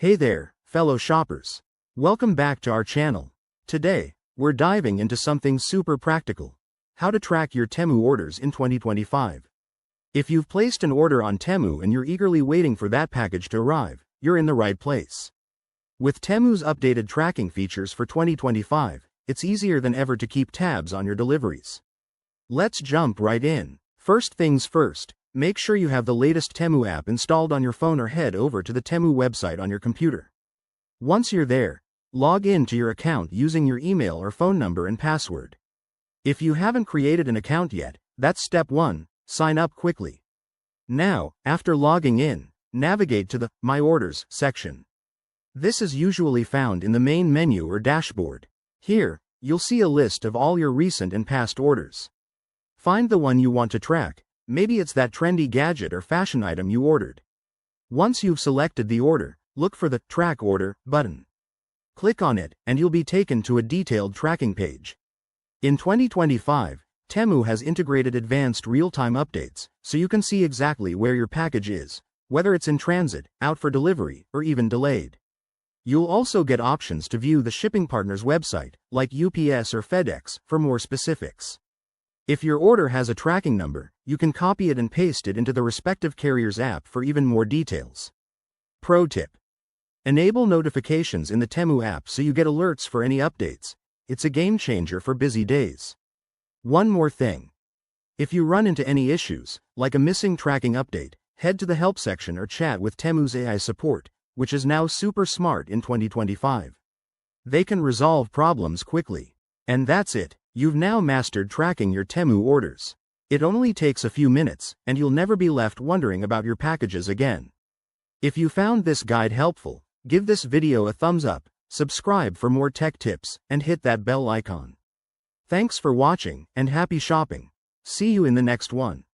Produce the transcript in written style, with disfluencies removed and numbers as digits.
Hey there, fellow shoppers. Welcome back to our channel. Today, we're diving into something super practical: how to track your Temu orders in 2025. If you've placed an order on Temu and you're eagerly waiting for that package to arrive, you're in the right place. With Temu's updated tracking features for 2025, it's easier than ever to keep tabs on your deliveries. Let's jump right in. First things first, make sure you have the latest Temu app installed on your phone or head over to the Temu website on your computer. Once you're there, log in to your account using your email or phone number and password. If you haven't created an account yet, that's step 1, sign up quickly. Now, after logging in, navigate to the My Orders section. This is usually found in the main menu or dashboard. Here, you'll see a list of all your recent and past orders. Find the one you want to track. Maybe it's that trendy gadget or fashion item you ordered. Once you've selected the order, look for the Track Order button. Click on it, and you'll be taken to a detailed tracking page. In 2025, Temu has integrated advanced real-time updates, so you can see exactly where your package is, whether it's in transit, out for delivery, or even delayed. You'll also get options to view the shipping partner's website, like UPS or FedEx, for more specifics. If your order has a tracking number, you can copy it and paste it into the respective carrier's app for even more details. Pro tip: enable notifications in the Temu app so you get alerts for any updates. It's a game changer for busy days. One more thing. If you run into any issues, like a missing tracking update, head to the help section or chat with Temu's AI support, which is now super smart in 2025. They can resolve problems quickly. And that's it. You've now mastered tracking your Temu orders. It only takes a few minutes, and you'll never be left wondering about your packages again. If you found this guide helpful, give this video a thumbs up, subscribe for more tech tips, and hit that bell icon. Thanks for watching, and happy shopping. See you in the next one.